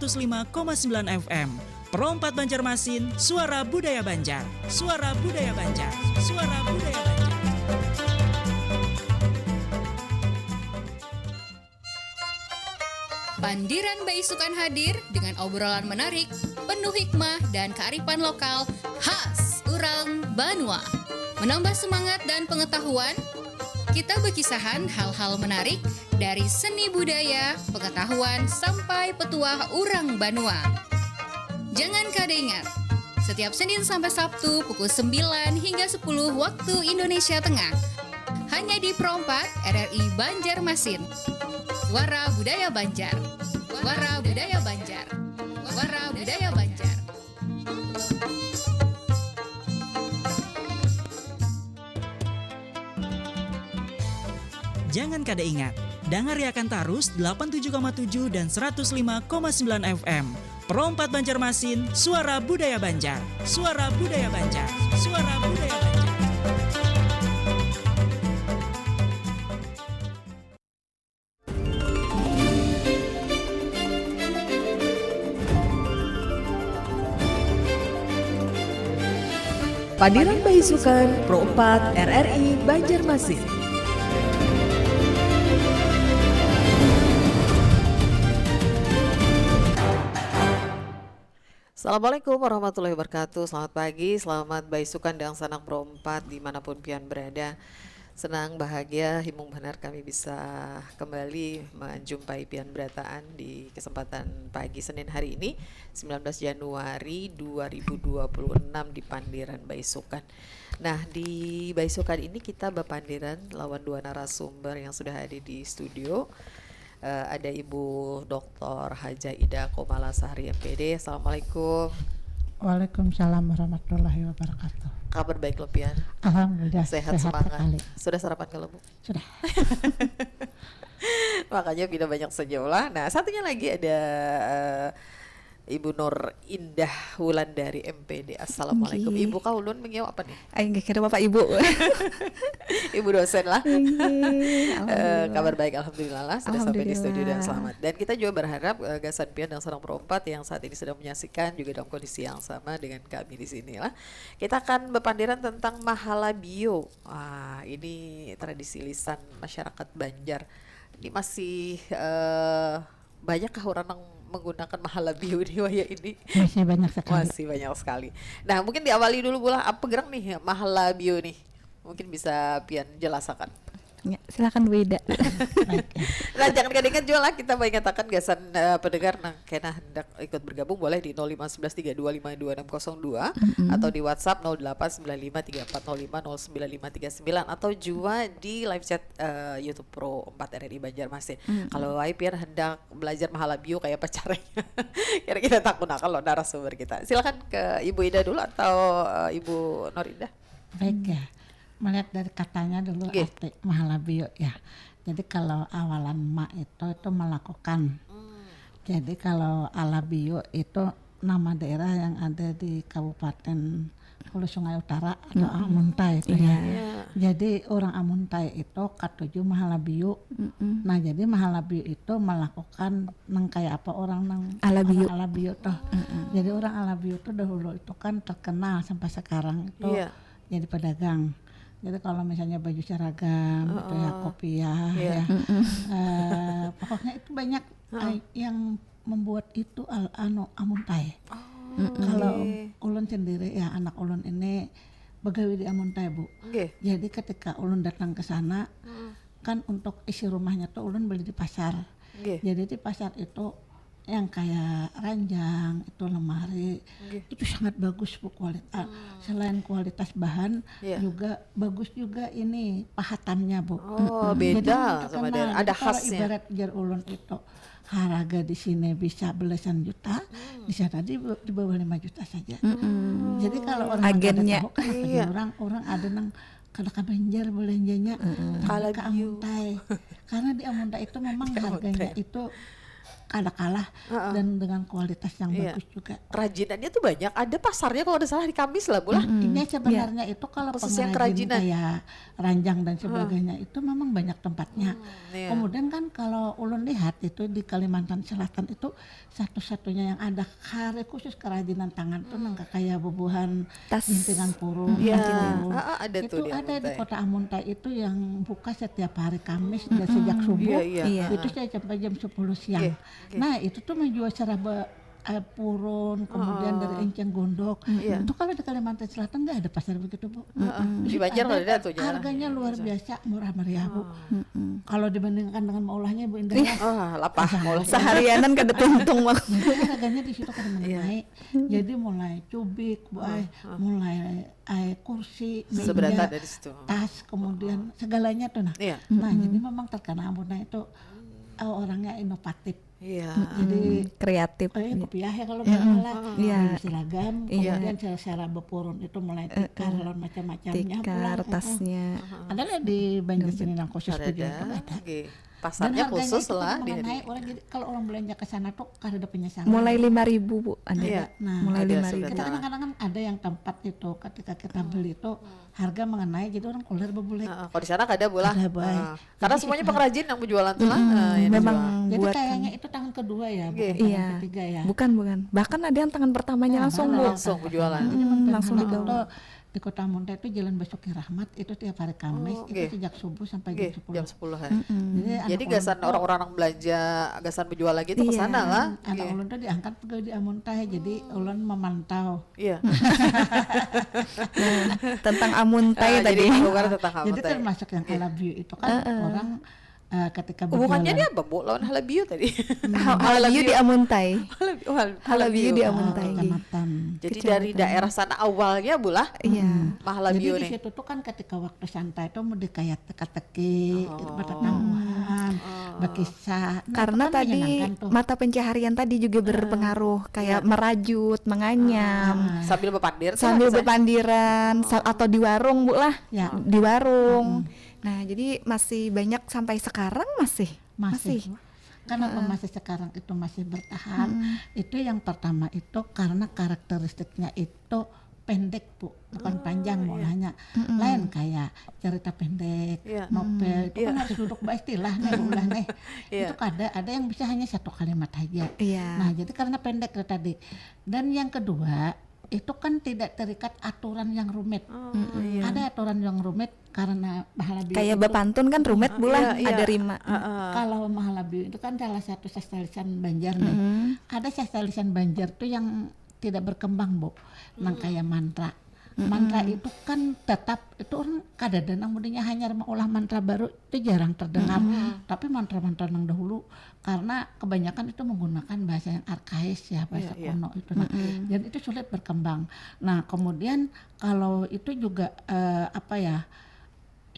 105,9 FM. Pro 4 Banjarmasin, Suara Budaya Banjar. Suara Budaya Banjar. Suara Budaya Banjar. Pandiran Baisukan hadir dengan obrolan menarik, penuh hikmah dan kearifan lokal khas Urang Banua. Menambah semangat dan pengetahuan, kita berkisahan hal-hal menarik dari seni budaya, pengetahuan, sampai petuah Urang Banua. Jangan kada ingat, setiap Senin sampai Sabtu pukul 9 hingga 10 waktu Indonesia Tengah. Hanya di Pro 4 RRI Banjarmasin. Suara Budaya Banjar. Suara Budaya Banjar. Suara Budaya Banjar. Jangan kada ingat, dengar akan tarus 87,7 dan 105,9 FM. Pro 4 Banjarmasin, Suara Budaya Banjar. Suara Budaya Banjar. Suara Budaya Banjar. Pandiran Baisukan Pro 4 RRI Banjarmasin. Assalamualaikum warahmatullahi wabarakatuh. Selamat pagi, selamat Baisukan dan Sanak Pro 4 dimanapun pian berada. Senang, bahagia, himung benar kami bisa kembali menjumpai pian berataan di kesempatan pagi Senin hari ini 19 Januari 2026 di Pandiran Baisukan. Nah, di Baisukan ini kita berpandiran lawan dua narasumber yang sudah hadir di studio. Ada Ibu Dr. Haja Ida Komalasari MPD. Assalamualaikum. Waalaikumsalam warahmatullahi wabarakatuh. Kabar baik lo pian? Alhamdulillah sehat semangat. sekali. Sudah sarapan kalau Bu? Sudah. Makanya tidak banyak sejauh. Nah, satunya lagi ada Ibu Nur Indah Wulandari MPD. Assalamualaikum. Nggih. Ibu kau ulun mengiau apa nih? Ayo nggak kira Bapak Ibu. Ibu dosen lah. Alhamdulillah. Kabar baik alhamdulillah lah sudah sampai di studio dan Alhamdulillah. selamat. Dan kita juga berharap Gasan Pian dan Sarang Perempat yang saat ini sedang menyaksikan juga dalam kondisi yang sama dengan kami di sini lah. Kita akan berpandiran tentang Mahala Bio. Ini tradisi lisan masyarakat Banjar. Ini masih banyakkah orang yang menggunakan Mahala Bio di waya ini? Masih banyak sekali. Masih banyak sekali. Nah, mungkin diawali dulu pula apa gerang nih Mahala Bio nih? Mungkin bisa Pian jelaskan. Ya, silakan Bu Ida. Baik, ya. Nah, jangan kadang-kadang juga lah kita mengatakan gasan pendengar nah kena hendak ikut bergabung boleh di 051132522602 atau di WhatsApp 089534050959 atau juga di live chat YouTube Pro 4 RRI Banjarmasin. Kalau Pian hendak belajar Mahala Bio kayak apa caranya? Kira-kira takut kalau narasumber kita. Silakan ke Ibu Ida dulu atau Ibu Norinda. Baik ya. Melihat dari katanya dulu Nggih. arti Mahala Bio ya. Jadi kalau awalan ma itu melakukan. Jadi kalau ala bio itu nama daerah yang ada di Kabupaten Hulu Sungai Utara atau Amuntai itu ya. Jadi orang Amuntai itu katuju Mahala Bio. Nah, jadi Mahala Bio itu melakukan nang kayak apa orang nang Ala bio. Ala bio tuh. Jadi orang ala bio tuh dahulu itu kan terkenal sampai sekarang itu Iya. jadi pedagang. Jadi kalau misalnya baju seragam, gitu ya, kopiah, Iya. ya, pokoknya itu banyak yang membuat itu Amuntai. Kalau ulun sendiri ya anak ulun ini begawi di Amuntai Bu. Nggih. Jadi ketika ulun datang ke sana, kan untuk isi rumahnya tuh ulun beli di pasar. Nggih. Jadi di pasar itu yang kayak ranjang, itu lemari, itu sangat bagus Bu kualitas. Selain kualitas bahan, Iya. juga bagus juga ini pahatannya Bu. Oh, Jadi beda sama terkenal. daerah. Ada Jadi kalau khasnya. ibarat jar ulun itu harga di sini bisa belasan juta, di sana di bawah 5 juta saja. Jadi kalau orang Agennya. ada tahu kan Iya. orang ada nang kada ka Banjar belanjanya Kala ke Bio. Amuntai. Karena di Amuntai itu memang harganya itu kada kalah dan dengan kualitas yang Iya. bagus juga. Kerajinannya tuh banyak, ada pasarnya kalau ada salah di Kamis lah Bu lah. Ini sebenarnya itu kalau Khusus yang pengrajin kerajinan. kayak ranjang dan sebagainya itu memang banyak tempatnya. Iya. Kemudian kan kalau ulun lihat itu di Kalimantan Selatan itu satu-satunya yang ada hari khusus kerajinan tangan tuh nggak kayak bubuhan Tas. bintingan purung. Iya. purung. Ada Itu tuh di ada di Amuntai. Kota Amuntai itu yang buka setiap hari Kamis dan sejak subuh. Iya, iya. Itu saya sampai jam 10 siang. Oke. Nah, itu tuh menjual seraba purun, kemudian dari enceng gondok. Iya. Itu kalau di Kalimantan Selatan nggak ada pasar begitu, Bu. Di Banjar nggak ada tuh jarang. Harganya luar biasa murah meriah, Bu. Kalau dibandingkan dengan maulahnya Bu Indah, Oh, lapah maulahnya. Seharianan kada tuntung mah. jadi harganya di situ kan Iya. naik. Jadi mulai cubik, Bu, mulai kursi, Seberapa meja, dari situ. tas, kemudian segalanya tuh nah. Iya. Nah, jadi memang terkenal Amuntai itu orangnya inovatif. Iya. Jadi Kreatif. kopiah ya kalau nggak salah, Iya. seragam, kemudian secara bepurun itu mulai tikar, lawan macam-macamnya. Tikar, tasnya. Adalah di Banjar sini yang khusus tujuan itu Ada. ada. Oke. Dan Pasarnya harganya khusus itu lah kan di naik orang, jadi kalau orang belanja ke sana tuh kada ada penyesalan. Mulai 5.000 Bu, ada. Iya. Nah, Mulai ada 5.000. sudah. Kita kadang-kadang kan ada yang tempat itu ketika kita beli itu harga mengenai, jadi orang kuler bebulek. Kalau di sana kada bola. Kada, Boy. Karena semuanya pengrajin yang berjualan tuh lah. yang Memang dijual. Jadi buat kayaknya itu tahun kedua ya, bukan Oke. tahun Iya. ketiga ya. Bukan. Bahkan ada yang tangan pertamanya langsung Bu. langsung berjualan. Langsung Nah, digawe. itu di Kota Amuntai itu Jalan Basuki Rahmat itu tiap hari Kamis oke. itu sejak subuh sampai Oke, jam 10. jam 10 ya. Jadi Jadi gasan orang-orang belanja, gasan berjual lagi tuh ke sana lah. anak ulun tuh diangkat pegawai di Amuntai, jadi ulun memantau. Iya. Tentang Amuntai Jadi tadi. bukan tentang Jadi Amuntai. termasuk yang Alabiu itu kan orang ketika Hubungannya berjualan dia apa Bu? Lawan Halabiu tadi. Halabiu di Amuntai. Halabiu. Halabiu di Amuntai. kecamatan. Jadi dari daerah sana awalnya Bu lah. Iya. Halabiu Jadi di nih. situ tuh kan ketika waktu santai itu mau kayak teka-teki, gitu, bertanggungan, berkisah. Nah, Karena itu kan tadi menyenangkan tuh. mata pencaharian tadi juga berpengaruh, kayak merajut, menganyam, Sambil berpandir tuh sambil lah, berpandiran atau di warung Bu lah, Ya. di warung. Nah jadi masih banyak sampai sekarang masih. Masih. Kenapa masih sekarang itu masih bertahan? Itu yang pertama itu karena karakteristiknya itu pendek Bu, bukan panjang mulanya. Lain kayak cerita pendek, Iya. novel itu kan harus duduk istilah nih, ulah nih. Iya. Itu ada yang bisa hanya satu kalimat aja. Iya. Nah, jadi karena pendek itu tadi. Dan yang kedua, itu kan tidak terikat aturan yang rumit. Ada aturan yang rumit karena Mahalabiu Kayak itu- bapantun kan rumit Bu lah, Iya, ada iya. rima. kalau Mahalabiu itu kan salah satu sastra lisan Banjar nih. Ada sastra lisan Banjar tuh yang tidak berkembang Bu, yang kayak mantra. Mantra itu kan tetap itu orang kadang-kadang mudinya hanya olah mantra baru itu jarang terdengar. Tapi mantra-mantra yang dahulu karena kebanyakan itu menggunakan bahasa yang arkais ya, bahasa Iya, iya. kuno itu. Nah, dan itu sulit berkembang. Nah, kemudian kalau itu juga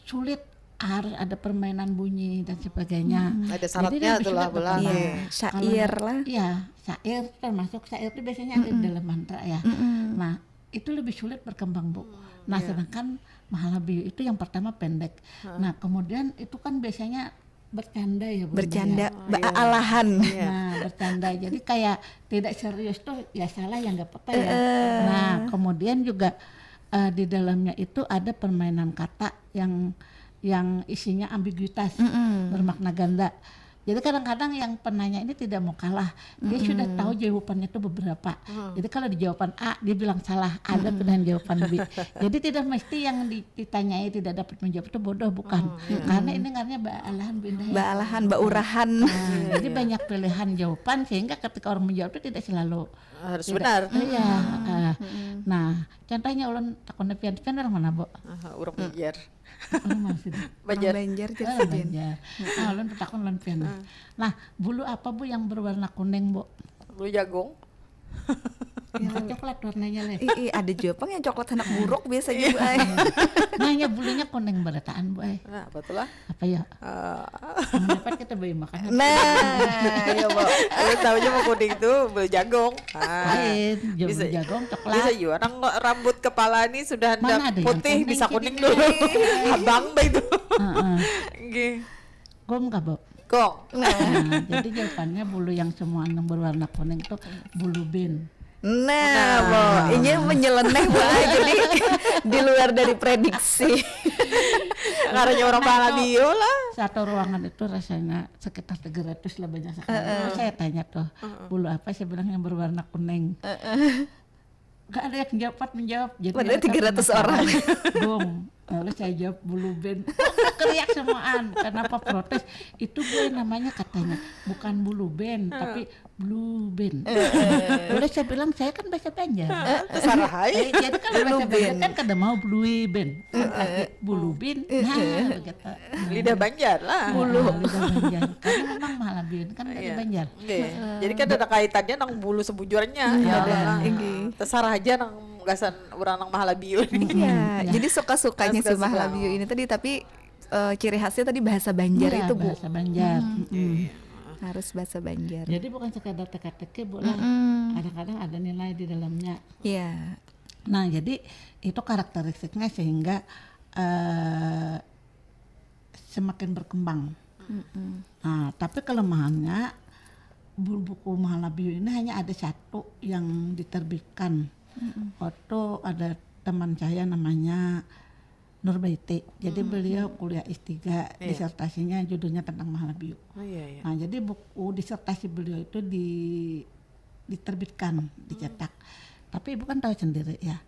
sulit, harus ada permainan bunyi dan sebagainya. Ada Jadi syaratnya dia lebih tuh lah sulit Bu lah. berkembang. Iya, syair Kalau- lah. Iya, syair termasuk syair itu biasanya ada di dalam mantra ya. Nah, itu lebih sulit berkembang Bu. Nah, sedangkan Mahalabiu itu yang pertama pendek. Nah, kemudian itu kan biasanya bercanda ya Bu. Bercanda, Ya. alahan. Nah, bercanda. Jadi kayak tidak serius tuh ya salah ya nggak apa-apa ya. Nah, kemudian juga di dalamnya itu ada permainan kata yang isinya ambiguitas, bermakna ganda. Jadi kadang-kadang yang penanya ini tidak mau kalah, dia sudah tahu jawabannya itu beberapa. Jadi kalau di jawaban A dia bilang salah, ada pilihan jawaban B. Jadi tidak mesti yang ditanyai tidak dapat menjawab itu bodoh, bukan. Karena ini karena alahan benda ya. Baalahan, baurahan. Nah, jadi banyak pilihan jawaban sehingga ketika orang menjawab itu tidak selalu Harus tidak- benar. Iya. Nah, contohnya ulun takon pian orang mana, Bu? Urang Banjar. Ulun masih di Banjar. Banjar Oh, Banjar. Nah, ulun takon ulun pian. Nah, bulu apa Bu yang berwarna kuning, Bu? Bulu jagung. Yang coklat warnanya leh. Ada jepang yang coklat anak buruk biasanya Bu. Ay. Nah, ya bulunya kuning berataan, Bu. Nah, betul lah. Apa ya? Dapat kita beli makan. Nah, Iya, Bu. Lu taunya mau kuning tuh bulu jagung. Lain, bisa jagung bisa coklat. juga orang rambut kepala ini sudah Mana ada yang putih kuning, bisa jadi kuning ini. dulu. Abang bah itu. Heeh. Nggih. Gom ka, Bu? singkong. Nah, jadi jawabannya bulu yang semua yang berwarna kuning itu bulu bin. Nah, Bo, ini menyeleneh Bu Ai, jadi di luar dari prediksi. Karena orang Malabio lah. Satu ruangan itu rasanya sekitar 300 lah banyak sekali. Terus saya tanya tuh, bulu apa? Saya bilang yang berwarna kuning. Gak ada yang menjawab. Jadi Padahal mereka 300 orang. Dong. Lalu saya jawab bulu ben. Teriak semuaan. Kenapa protes? Itu gue namanya katanya bukan bulu ben, tapi blue ben. Lalu saya bilang saya kan bahasa Banjar. Terserah aja. Jadi kalau bahasa Banjar kan kada mau blue ben. Bulu ben. Nah, begitu. Lidah Banjar lah. Lidah Banjar. Karena memang Malabien kan dari Iya. Banjar. Jadi kan ada kaitannya nang bulu sebujurnya. Ya Allah. Terserah aja nang gasan orang nang Malabio. Iya, jadi suka-sukanya si Suka-suka. Mahalabio ini tadi, tapi ciri khasnya tadi bahasa Banjar Iya, itu Bu. bahasa Banjar. Harus bahasa Banjar. Jadi bukan sekadar teka-teki Bu lah. Kadang-kadang ada nilai di dalamnya. Iya. Nah, jadi itu karakteristiknya sehingga semakin berkembang. Nah, tapi kelemahannya buku Mahalabio ini hanya ada satu yang diterbitkan. Waktu ada teman saya namanya Nurbaiti. Jadi beliau kuliah S3, disertasinya judulnya tentang Mahalabio. Oh, iya. Nah, jadi buku disertasi beliau itu diterbitkan, dicetak. Tapi Ibu kan tahu sendiri ya,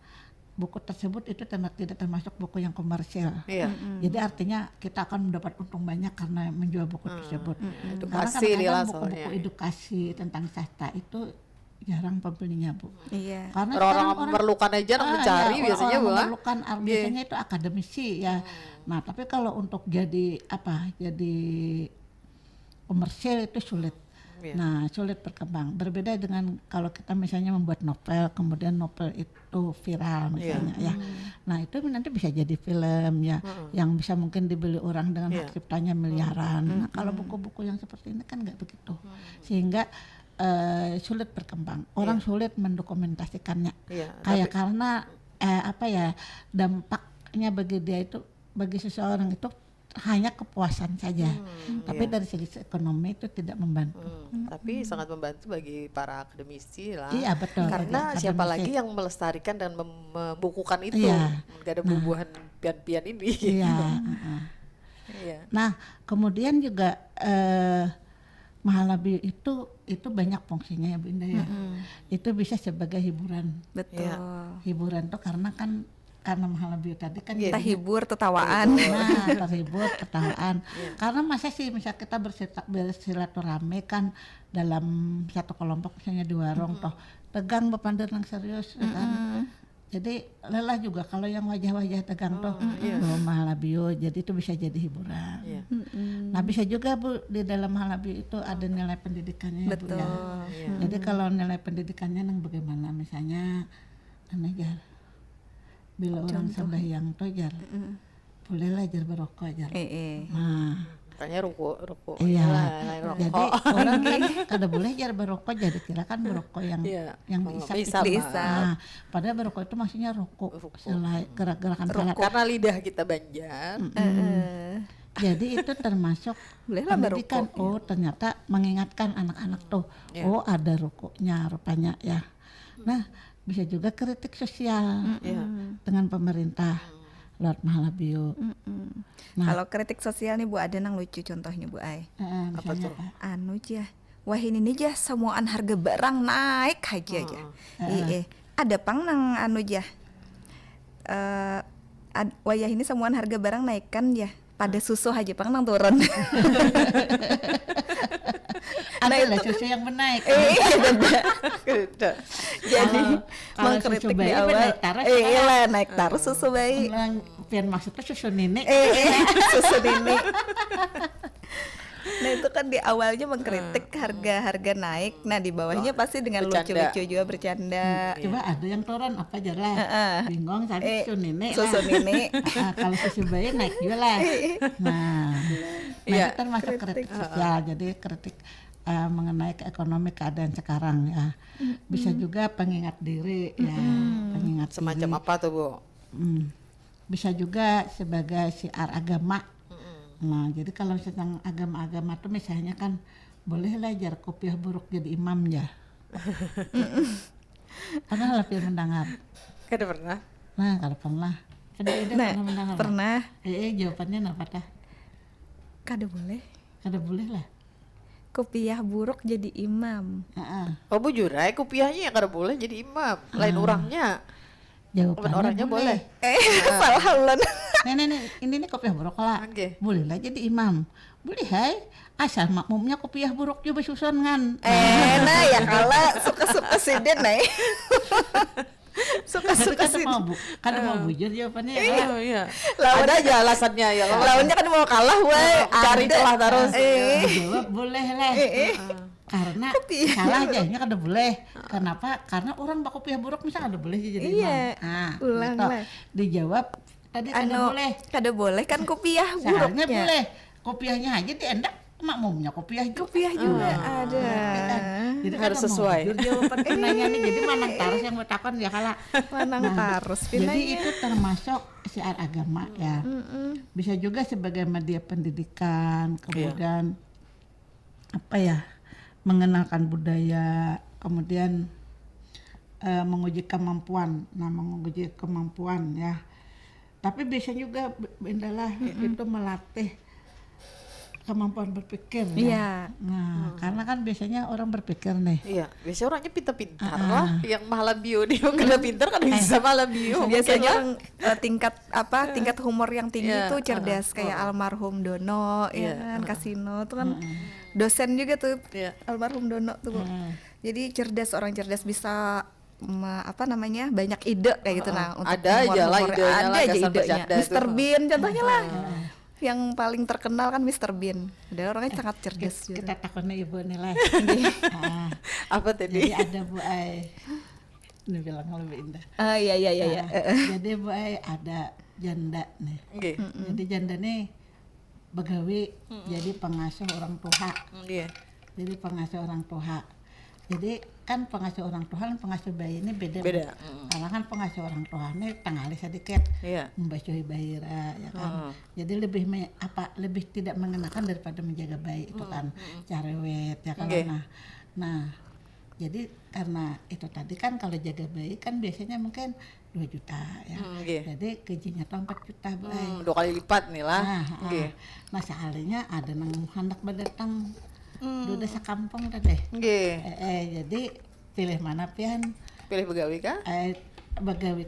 buku tersebut itu tidak termasuk buku yang komersial. Iya. Jadi artinya kita akan mendapat untung banyak karena menjual buku tersebut. Karena Edukasi dia lah kadang-kadang buku-buku soalnya. edukasi tentang sastra itu jarang pembelinya Bu. Iya. Karena Orang-orang sekarang memerlukan aja nang mencari ya, biasanya orang Bu. memerlukan biasanya itu akademisi ya. Nah, tapi kalau untuk jadi komersil itu sulit. Iya. Nah, sulit berkembang. Berbeda dengan kalau kita misalnya membuat novel, kemudian novel itu viral misalnya ya. Nah, itu nanti bisa jadi film ya, yang bisa mungkin dibeli orang dengan hak ciptanya miliaran. Nah, kalau buku-buku yang seperti ini kan nggak begitu, sehingga sulit berkembang. Orang sulit mendokumentasikannya. Iya, Kayak karena dampaknya bagi dia itu, bagi seseorang itu hanya kepuasan saja. Tapi dari segi ekonomi itu tidak membantu. Tapi sangat membantu bagi para akademisi lah. Iya, betul. Karena Bagi siapa akademisi. lagi yang melestarikan dan membukukan itu? Iya. Gak ada bubuhan pian-pian ini. Iya. Iya. Nah, kemudian juga Mahalabio itu banyak fungsinya ya Bu Indah ya. Itu bisa sebagai hiburan. Betul. Hiburan tuh karena Mahalabio tadi kan Kita jadi- hibur, tertawaan. Nah, terhibur, ketawaan. Karena masa sih misal kita bersilaturahmi kan dalam satu kelompok misalnya di warung toh tegang bepandir nang serius ya kan. Jadi lelah juga kalau yang wajah-wajah tegang toh Mahalabio, jadi itu bisa jadi hiburan. Iya. Nah, bisa juga Bu di dalam Mahalabio itu ada nilai pendidikannya ya, Bu ya. Iya. Jadi kalau nilai pendidikannya nang bagaimana misalnya jar bila orang sembahyang toh jar bolehlah jar berokok jar. Nah, Makanya ruko iya. lain rokok. Jadi orang kan kada boleh jar berokok, jadi kira kan berokok yang Iya. yang Bisa, diisap. Pak. Nah, padahal berokok itu maksudnya rokok selain gerakan salat. Karena lidah kita Banjar. Jadi itu termasuk Bolehlah pendidikan. berokok, Oh, ternyata mengingatkan anak-anak tuh. Iya. Oh, ada rokoknya rupanya ya. Nah, bisa juga kritik sosial Iya. dengan pemerintah lewat Mahalabio. Nah. Kalau kritik sosial nih Bu, ada nang lucu contohnya Bu Ai. Misalnya tuh? apa? Anu jah, wah ini nih jah semuaan harga barang naik aja aja. Ada pang nang anu jah. Wah ya ini semuaan harga barang naik kan ya. Pada susu aja pang nang turun. Ada lah susu yang menaik. Gitu. Jadi Kalau mengkritik susu di bayi awal. naik taruh Iya lah naik taruh susu bayi. Pian maksudnya susu nenek. Susu ini. Nah itu kan di awalnya mengkritik harga-harga naik. Nah di bawahnya pasti dengan Bercanda. lucu-lucu juga bercanda. Coba ada yang turun apa aja lah. Bingung tadi susu nenek Susu lah. nenek. Nah, kalau susu bayi naik juga lah. Nah, Iya. itu termasuk kritik sosial. Jadi kritik mengenai ekonomi keadaan sekarang ya. Bisa juga pengingat diri ya. Pengingat Semacam diri. apa tuh Bu? Bisa juga sebagai siar agama. Nah, jadi kalau tentang agama-agama tuh misalnya kan boleh belajar kopiah buruk jadi imam ya. Pernah lah Pia mendengar. Kada pernah. Nah, kalau pernah. Kada ide Nah, pernah mendengar. pernah. Jawabannya apa tah? Kada boleh. Kada boleh lah. Kopiah buruk jadi imam. Heeh. Oh bujurai kopiahnya yang kada boleh jadi imam. Lain orangnya. Jawabannya Orangnya boleh. Salah ulun. Nih, ini kopiah buruk lah. Oke. Boleh lah jadi imam. Boleh hai. Asal makmumnya kopiah buruk juga susun kan. Nah ya kala suka-suka siden nih. Suka-suka Kada siden. mau bujur jawabannya. Iya. Lawan Ada aja alasannya ya. lawannya kan mau kalah weh. Cari Ada. celah terus. Jawab boleh lah. Karena salah jadinya kada boleh. Kenapa? Karena orang bakopiah buruk misalnya kada boleh jadi imam. Iya. Nah, Ulang gitu. lah. Dijawab tadi kada boleh. Kada boleh kan kopiah Seharusnya buruknya. boleh. Kopiahnya aja diendak makmumnya kopiah juga. Kopiah juga ada. Jadi Harus kada mau sesuai. jujur jawaban penanya nih. Jadi manang taras yang bertakon ya kalah. Manang tarus Jadi pinanya. itu termasuk syiar agama ya. Bisa juga sebagai media pendidikan, kemudian apa ya, mengenalkan budaya, kemudian menguji kemampuan. Nah, menguji kemampuan ya. Tapi bisa juga adalah itu melatih kemampuan berpikir ya. Iya. Nah, karena kan biasanya orang berpikir nih. Iya, biasanya orangnya pintar-pintar lah. Yang malah bio dia kada pintar kan bisa malah bio. Biasanya orang tingkat humor yang tinggi Iya, tuh cerdas kayak almarhum Dono ya Iya, kan Kasino tuh kan dosen juga tuh Iya. almarhum Dono tuh. Jadi cerdas, orang cerdas bisa banyak ide kayak gitu nah untuk Ada aja lah humor-humor. idenya Ada lah, aja kesan idenya. bercanda Mr. tuh. Bean contohnya lah. Yang paling terkenal kan Mr. Bean. Dia orangnya sangat cerdas gitu. Kita takutnya ibu nilai. Nah, Apa tadi? jadi ada Bu Ai. Ini bilang lebih indah. Iya. Nah, jadi Bu Ai ada janda nih. Oke. Jadi janda nih begawi jadi pengasuh orang tua. Iya. Jadi pengasuh orang tua. Jadi kan pengasuh orang tua dan pengasuh bayi ini beda. Beda. Karena kan pengasuh orang tua ini tanggali sedikit. Iya. Membasuhi bayi ya kan. Jadi lebih tidak mengenakan daripada menjaga bayi itu kan. Carewet ya kan. Oke. Nah, jadi karena itu tadi kan kalau jaga bayi kan biasanya mungkin 2 juta ya. Oke. Jadi gajinya tuh 4 juta bayi. 2 kali lipat nih lah. Oke. Nah sekalinya ada nang hendak berdatang di desa kampung tadi. Oke. Jadi pilih mana pian? Pilih begawi kah? Begawi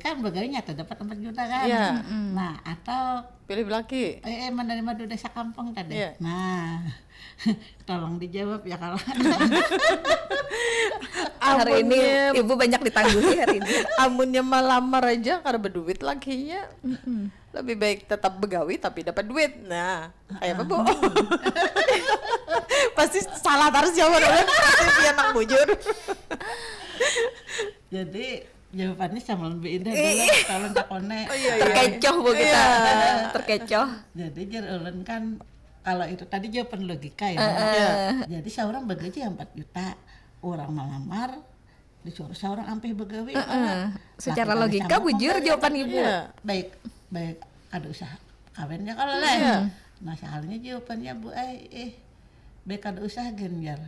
nyata dapat 4 juta kan. Iya. Nah atau Pilih laki. menerima di desa kampung tadi. Iya. Nah tolong dijawab ya kalau Hari ini Amunnya- ibu banyak ditangguhi hari ini. Amunnya melamar aja karena berduit lakinya. Lebih baik tetap begawi tapi dapat duit. Nah, kayak apa, Bu? Pasti salah terus jawabannya. Pasti anak bujur. jadi jawabannya sama lebih indah dulu kalau takone. Terkecoh bu kita. Terkecoh. Jadi jar ulun kan kalau itu tadi jawaban logika ya. Jadi seorang begaji 4 juta, orang melamar disuruh seorang ampih begawi. Secara Laki-laki logika sama bujur kok, jawaban ibu. Iya. Baik ada usaha kawinnya kalau lah. Iya. Nah soalnya jawabannya Bu baik ada usaha genjar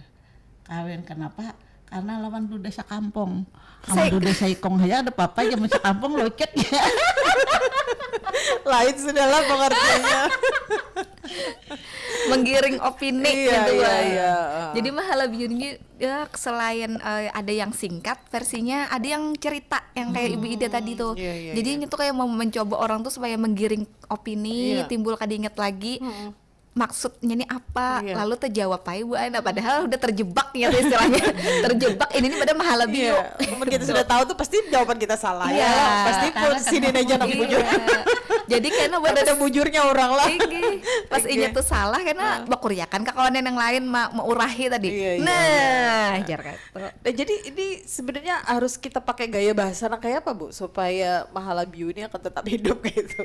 kawin. Kenapa? Karena lawan du desa kampung. Kamu du desa ikong aja ada papa zaman sekampung locet ya. Lain sudahlah pengertiannya. Menggiring opini Iya, gitu iya, Wak. iya. Jadi Mahala Biu ini ya selain ada yang singkat versinya, ada yang cerita yang kayak Ibu Ida tadi tuh. Iya, iya, Jadi ini tuh kayak mau mencoba orang tuh supaya menggiring opini, Iya. timbul kadinget lagi. Maksudnya ini apa? Iya. Lalu terjawab aja Bu Ana, padahal udah terjebak ya tuh istilahnya. Terjebak ini pada Mahala Biu. Iya. Umur kita sudah tahu tuh pasti jawaban kita salah Iya. ya. Pasti pun Karena sini aja anak Iya. bujur. Jadi karena buat Ada bujurnya orang lah. pas Oke. inya tuh salah karena bakuriakan ke kawanan yang lain mau urahi tadi. Iya, iya, Nah, jar gitu. Nah, jadi ini sebenarnya harus kita pakai gaya bahasa yang kayak apa, Bu, supaya Mahala Biu ini akan tetap hidup gitu.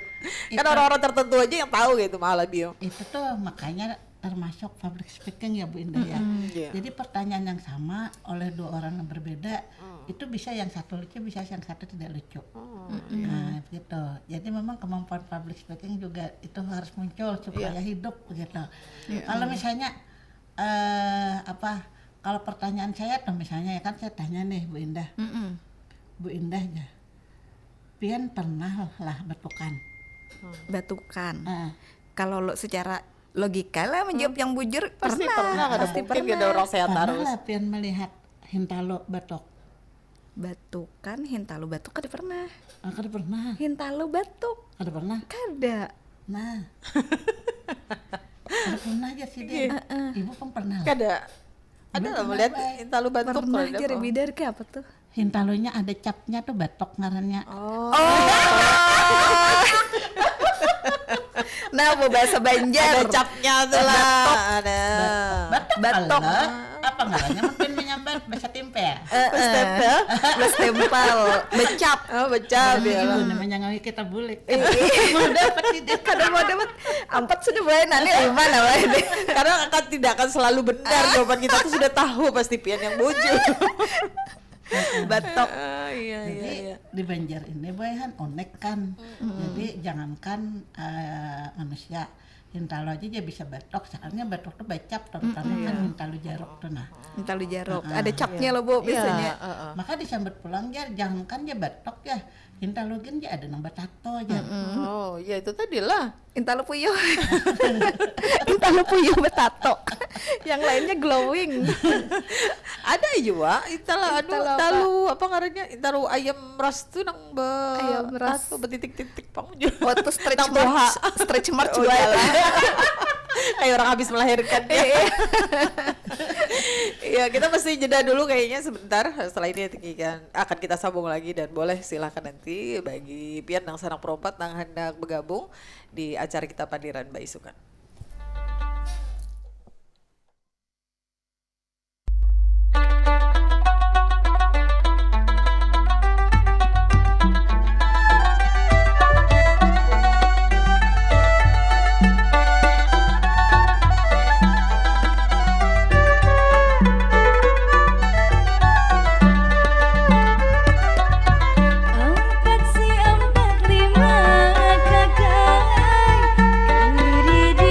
Kan orang-orang tertentu aja yang tahu gitu Mahala Biu. Itu tuh makanya termasuk public speaking ya Bu Indah ya. Iya. Jadi pertanyaan yang sama oleh 2 orang yang berbeda itu bisa yang satu lucu, bisa yang satu tidak lucu. Nah, gitu. Jadi memang kemampuan public speaking juga itu harus muncul supaya hidup begitu. Kalau misalnya kalau pertanyaan saya tuh misalnya ya kan saya tanya nih Bu Indah. Bu Indah ya. Pian pernah lah batukan. Batukan. Ah. Kalau lo secara logika lah menjawab yang bujur Pasti pernah. pernah, nggak ada Pasti mungkin gak ada orang sehat Pernah harus. lah Pian melihat hintalo batok. Batukan, hintalo batuk kada pernah. Kada pernah. Hintalo batuk Kada pernah. kada. Nah. Kada pernah aja sih dia. Ibu kan pernah lah. Ada Belum lah pernah, melihat Bay. intalu batuk Pernah kalau ada jadi apa. bidar ke apa tuh? Hintalonya ada capnya tuh batok ngarannya. Oh. Nah, mau bahasa Banjar. Ada capnya tuh lah. Ada. Batok. Allah, apa ngarannya mungkin menyambat bahasa tempe ya? Stempel. Plus tempel, becap. Oh, becap ya. Ibu namanya ngawi kita bulik. Mau dapat ide, kada mau dapat. Ampat sudah boleh nanti lima nah boleh. Karena akan tidak akan selalu benar jawaban kita tuh sudah tahu pasti pian yang bujur. Batok. Iya Jadi di Banjar ini boyhan unik kan. Jadi jangankan manusia, hintalo aja dia bisa batok. Soalnya batok tuh bacap terutama kan hintalo jaruk tuh nah. Hintalo jarok. Ada capnya loh Bu biasanya. Maka disambut pulang ya jangankan dia batok ya. Hintalo gen dia ada nambah tato aja. Oh, ya itu tadi lah. Intalo puyuh. Intalo puyuh betato. Yang lainnya glowing. Ada juga intala Intalo apa? talu apa ngarannya? Intalu ayam ras tuh nang Ayam ras. tato betitik-titik pangujur. Waktu stretch Nang boha. march, stretch march Oh, juga iya. lah. Kayak orang habis melahirkan ya. Iya, kita mesti jeda dulu kayaknya sebentar. Setelah ini akan kita sambung lagi dan boleh silahkan nanti bagi pian nang sanak perompat nang hendak bergabung di acara kita Pandiran Baisukan. Empat si empat lima kakak, kiri di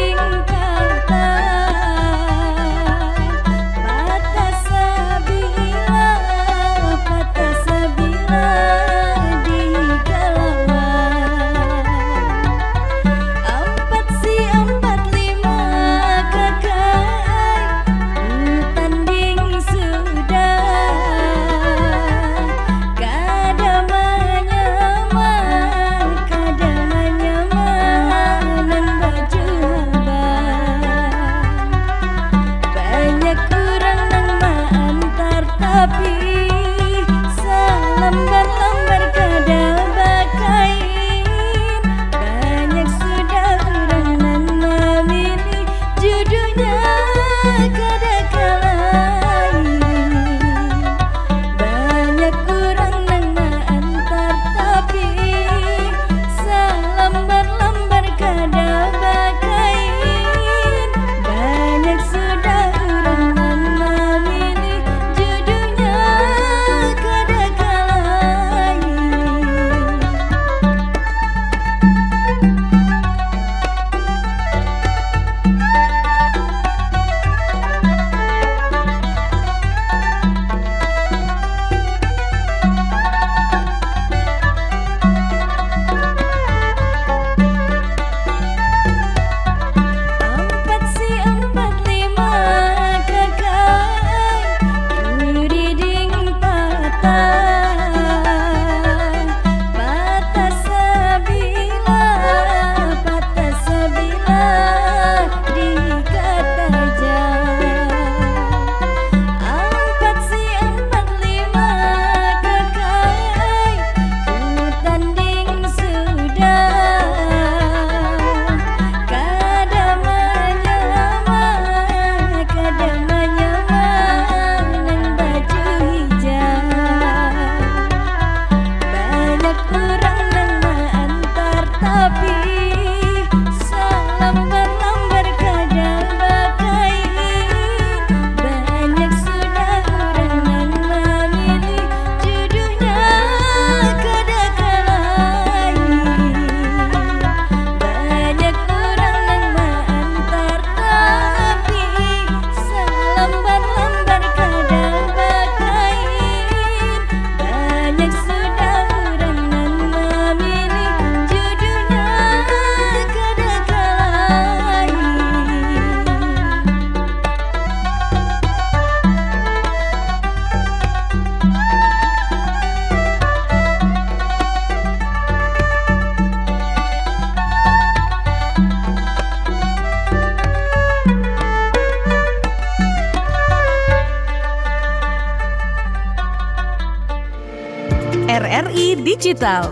RRI Digital.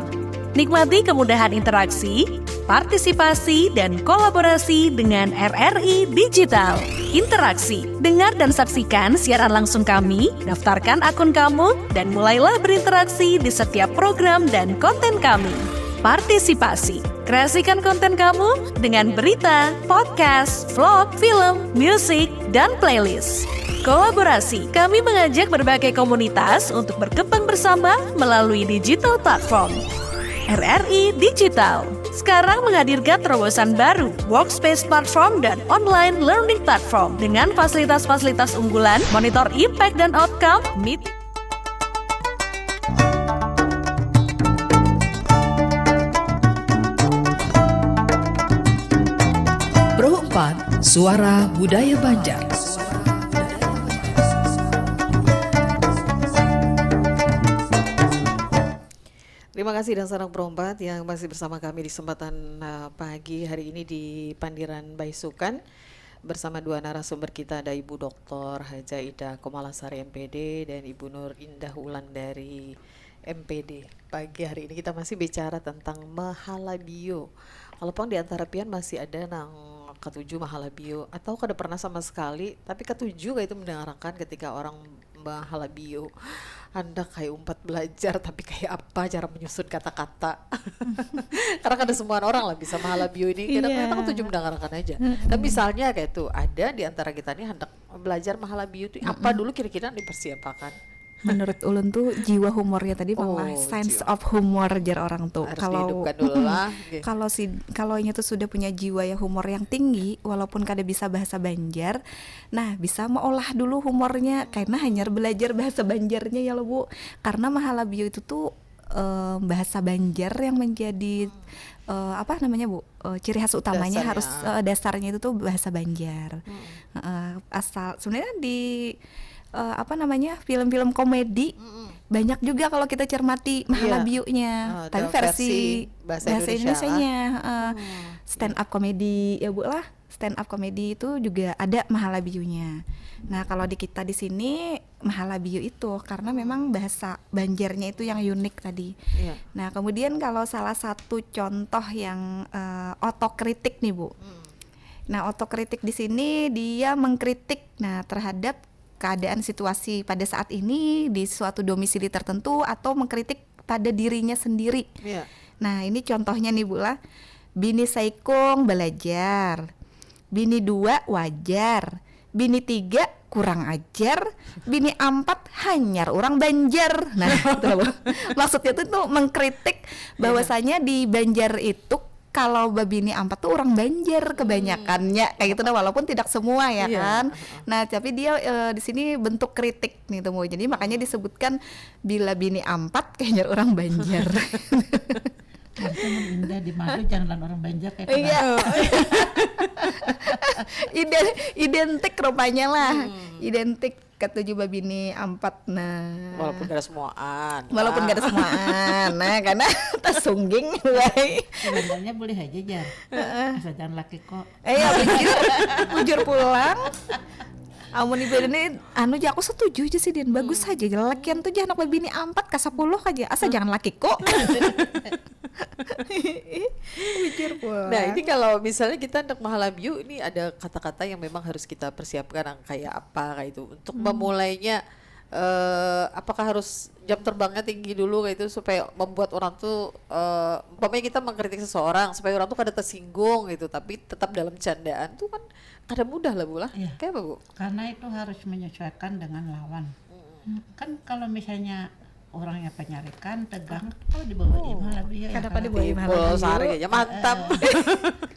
Nikmati kemudahan interaksi, partisipasi, dan kolaborasi dengan RRI Digital. Interaksi, dengar dan saksikan siaran langsung kami, daftarkan akun kamu, dan mulailah berinteraksi di setiap program dan konten kami. Partisipasi, kreasikan konten kamu dengan berita, podcast, vlog, film, musik, dan playlist. Kolaborasi, kami mengajak berbagai komunitas untuk berkembang bersama melalui digital platform. RRI Digital sekarang menghadirkan terobosan baru, workspace platform dan online learning platform dengan fasilitas-fasilitas unggulan, monitor impact dan outcome, meet. Pro 4 Suara Budaya Banjar. Terima kasih dan Sanak Pro 4 yang masih bersama kami di kesempatan pagi hari ini di Pandiran Baisukan bersama dua narasumber kita, ada Ibu Dr. Haja Ida Komalasari MPD dan Ibu Nur Indah Wulan dari MPD. Pagi hari ini kita masih bicara tentang Mahalabio. Walaupun di antara pian masih ada nang ketujuh Mahalabio atau kada pernah sama sekali, tapi ketujuh itu mendengarkan ketika orang Mahalabio. Anda kayak umpat belajar tapi kayak apa cara menyusun kata-kata. Karena kan semua orang lah bisa Mahalabio ini. Kadang-kadang tujuh mendengarkan aja. Dan misalnya kayak tuh ada di antara kita nih hendak belajar Mahalabio itu apa dulu kira-kira dipersiapkan? Menurut ulun tuh jiwa humornya tadi malah sense of humor jar orang tuh. Harus Kalau dihidupkan dulu lah. kalau nya tuh sudah punya jiwa yang humor yang tinggi, walaupun kada bisa bahasa Banjar, nah bisa mengolah dulu humornya karena hanya belajar bahasa Banjarnya ya lo Bu. Karena Mahalabio itu tuh bahasa Banjar yang menjadi apa namanya Bu, ciri khas utamanya Dasarnya. harus dasarnya itu tuh bahasa Banjar. Asal sebenarnya di apa namanya film-film komedi banyak juga kalau kita cermati Mahalabio-nya, tapi versi bahasa Indonesianya stand up komedi ya Bu lah, stand up komedi itu juga ada Mahalabio-nya. Nah kalau di kita di sini Mahalabio itu karena memang bahasa Banjarnya itu yang unik tadi. Nah kemudian kalau salah satu contoh yang otokritik nih Bu. Nah otokritik di sini dia mengkritik terhadap keadaan situasi pada saat ini di suatu domisili tertentu atau mengkritik pada dirinya sendiri. Nah ini contohnya nih Bu lah, bini saikung belajar, bini 2 wajar, bini 3 kurang ajar, bini 4 hanyar orang Banjar. Nah itu Bu. Maksudnya tuh mengkritik bahwasanya di Banjar itu kalau babini 4 tuh orang Banjar kebanyakannya kayak gitu walaupun tidak semua ya kan. Nah, tapi dia di sini bentuk kritik nih tuh. Jadi makanya disebutkan bila bini 4 kayaknya orang Banjar. Indah di madu jangan orang Banjar kayak Identik rupanya lah. Identik ketujuh babini 4. Nah, walaupun gak ada semuaan. Nah, karena tersungging wae. sebenarnya boleh aja jar asal jangan laki kok. Ya bujur pulang. Amun ibu ini aku setuju aja sih Din, bagus aja lakian tuh jangan babini 4 ke 10 aja asal jangan laki kok. Bujur pulang. Nah ini kalau misalnya kita untuk Mahalabio ini ada kata-kata yang memang harus kita persiapkan yang kayak apa kayak itu untuk memulainya. Apakah harus jam terbangnya tinggi dulu kayak itu supaya membuat orang tuh umpamanya kita mengkritik seseorang supaya orang tuh kada tersinggung gitu tapi tetap dalam candaan tuh kan kada mudah lah Bu lah. Kayak apa Bu? Karena itu harus menyesuaikan dengan lawan. Kan kalau misalnya orangnya penyarikan tegang kalau dibawa Mahalabio ya Kenapa dibawa Mahalabio? Sari aja mantap.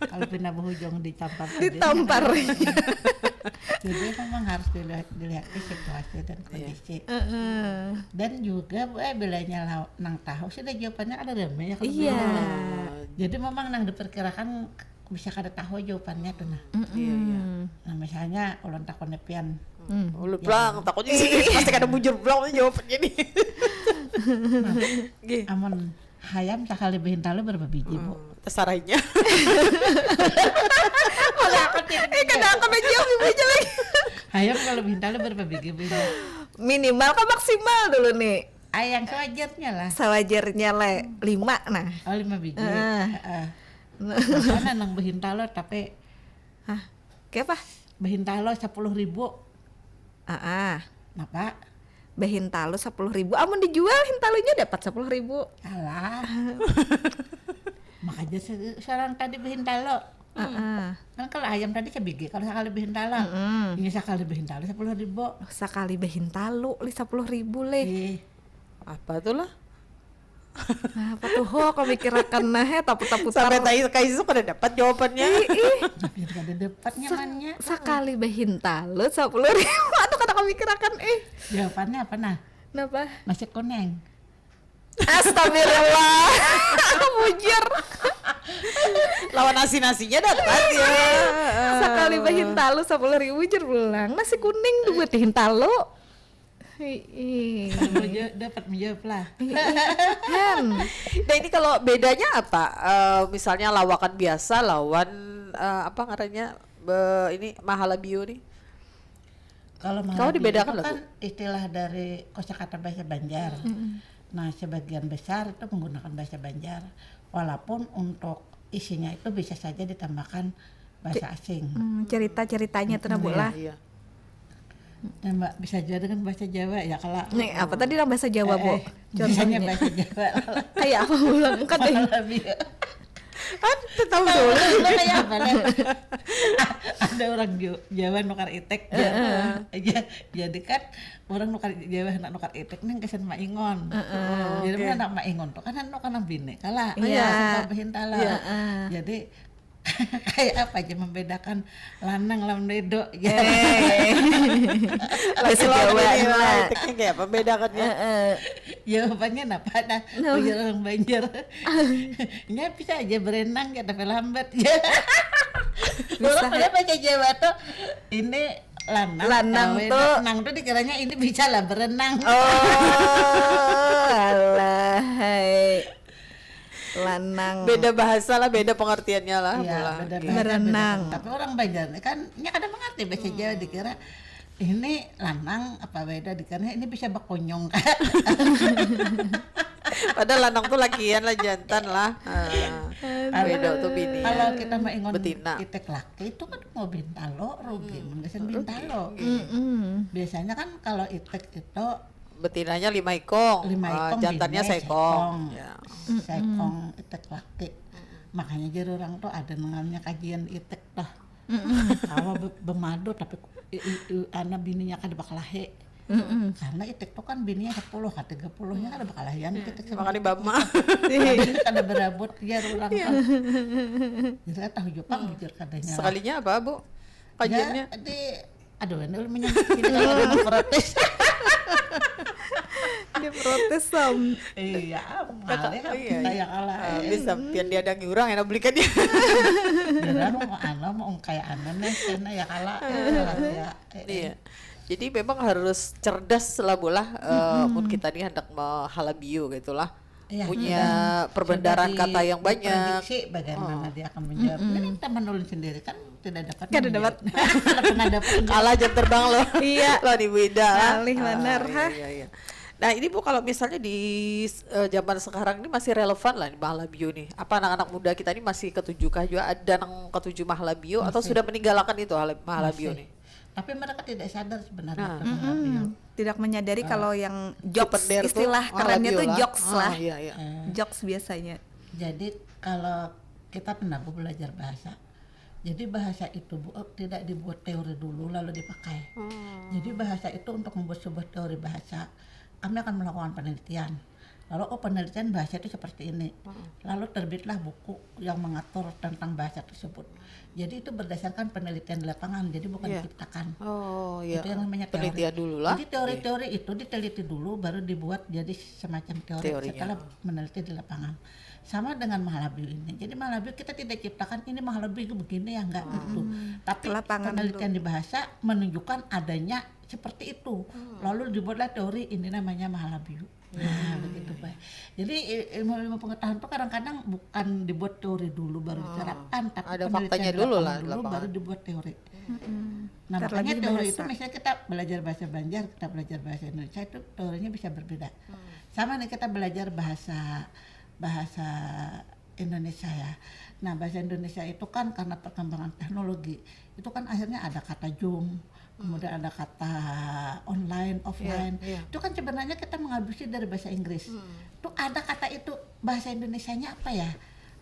kalau pindah berhujung ditampar jadi memang harus dilihat situasi dan kondisi. Dan juga bilanya nang tahu sudah jawabannya ada remnya kalau jadi memang nang diperkirakan bisa kada tahu jawabannya tuh nah. Nah misalnya ulun takon nepian Lu blang takutnya sih pasti kada bujur blang jawabannya nih. Amun hayam sakali behin talu berapa biji Bu? Tesarainya. Kada aku jawab biji lagi. Hayam kalau behin talu berapa biji Bu? Minimal kan maksimal dulu nih. Yang sewajarnya lah. Sewajarnya le 5 nah. Oh 5 biji. Karena nang behintalo tapi Hah, kayak apa? behintalo 10.000. Napa? Behintalo 10.000. Amun dijual hintalunya dapat 10.000. Alah. Makanya sekarang tadi behintalo. Kan kalau ayam tadi sebiji, kalau sekali behintalo. Ini sekali behintalo 10.000. Sekali behintalo 10.000 le. Apa tuh lah? Apa tuh ho kau mikirakan nah tapu-tapu Sampai tadi kayak itu pada dapat jawabannya. Tapi gak ada dapatnya mannya. Sekali behintalo 10.000. Aduh kata kau mikirakan Jawabannya apa nah? Kenapa? Nasi kuning. Astagfirullah. Bujur. Lawan nasi-nasinya dapat ya. Sekali behintalo 10.000 jer pulang. Nasi kuning dua hintalo. Dapat menjawab lah. Nah ini kalau bedanya apa? Misalnya lawakan biasa lawan apa ngarannya ini mahalabio nih. Kalau dibedakan itu loh, kan istilah dari kosakata bahasa Banjar. Nah sebagian besar itu menggunakan bahasa Banjar. Walaupun untuk isinya itu bisa saja ditambahkan bahasa asing. Cerita-ceritanya tuh bola. Iya. Nah, Mbak bisa juga dengan bahasa Jawa ya kalau Nih apa tadi dalam bahasa Jawa, Bu? Contohnya bahasa Jawa. Kayak apa ulang kan deh. Tahu dulu. Kayak apa lah? Ada orang Jawa nukar itek jadi kan orang nukar Jawa nak nukar itek nih kesan mak ingon. Jadi mana nak mak ingon tuh kan nukar bini kalah. Suka behintala. Jadi kayak apa aja membedakan lanang lawan dedo ya. Bahasa Jawa lah. Kayak apa membedakannya? Jawabannya apa dah? Orang Banjar. Ya bisa aja berenang ya tapi lambat ya. Orang pada baca Jawa tuh ini lanang tuh lanang tuh dikiranya ini bisa lah berenang. Alah. Lanang. Beda bahasa lah, beda pengertiannya lah. Ya, beda berenang. Tapi orang Banjar kan ada mengerti bahasa Jawa dikira ini lanang apa beda dikira ini bisa bakonyong kan. Padahal lanang tuh lakian lah jantan lah. Beda tuh bini. Kalau kita mau ingon betina. itek laki itu kan mau bintalo, rugi menggesan bintalo. Biasanya kan kalau itek itu betinanya 5 ekong, 5 ekong jantannya bini, sekong. Ya. Sekong itek laki. Makanya jadi orang tuh ada namanya kajian itek dah. Kalau bemadu tapi anak bininya kada bakalahe. Karena itek tuh kan bininya 10 kan 30-nya kada bakalahian itek sama. Makanya bama. Kada berabot ya orang kan. Jadi saya tahu Jepang bujur kadanya. Sekalinya apa, Bu? Kajiannya? Aduh, ini menyambut ini kalau protes. Dia protes sam. Iya, malnya kan kayak kalah. Bisa pian dia ada ngurang enak belikan dia. Dia mau kayak nih karena ya kalah. Iya. Jadi memang harus cerdas lah bola mun kita nih hendak mahalabio gitulah. Iya, punya perbendaharaan kata yang banyak. Prediksi bagaimana dia akan menjawab. Ini kita menulis sendiri kan tidak dapat. Kada dapat. Pernah dapat. Kalah jam terbang loh. Iya. Loh di beda. Alih benar, iya. Nah ini Bu kalau misalnya di zaman sekarang ini masih relevan lah nih mahalabio nih. Apa anak-anak muda kita ini masih ketujuh juga ada yang ketujuh mahalabio atau sudah meninggalkan itu mahalabio nih? Tapi mereka tidak sadar sebenarnya. Tidak menyadari kalau yang jokes Peder tuh istilah kerennya tuh mahalabio jokes lah. Iya. Jokes biasanya. Jadi kalau kita pernah belajar bahasa, jadi bahasa itu tidak dibuat teori dulu lalu dipakai. Jadi bahasa itu untuk membuat sebuah teori bahasa, kami akan melakukan penelitian. Lalu penelitian bahasa itu seperti ini. Lalu terbitlah buku yang mengatur tentang bahasa tersebut. Jadi itu berdasarkan penelitian di lapangan, jadi bukan diciptakan. Oh iya. Itu yang namanya teori. Penelitian dulu lah. Jadi teori-teori itu diteliti dulu, baru dibuat jadi semacam teori setelah meneliti di lapangan. Sama dengan mahalabio ini. Jadi mahalabio kita tidak ciptakan ini mahalabio begini ya enggak gitu. Tapi penelitian di bahasa menunjukkan adanya seperti itu. Lalu dibuatlah teori ini namanya mahalabio. Nah begitu Pak. Jadi ilmu pengetahuan itu kadang-kadang bukan dibuat teori dulu baru diterapkan, tapi Ada penelitian faktanya di dulu lapangan lah di dulu lapangan. baru dibuat teori. Nah Terlebih makanya teori bahasa. itu misalnya kita belajar bahasa Banjar, kita belajar bahasa Indonesia itu teorinya bisa berbeda. Sama nih kita belajar bahasa Indonesia ya. Nah bahasa Indonesia itu kan karena perkembangan teknologi itu kan akhirnya ada kata Zoom, kemudian ada kata online, offline. Itu kan sebenarnya kita menghabisi dari bahasa Inggris. Tuh ada kata itu bahasa Indonesianya apa ya?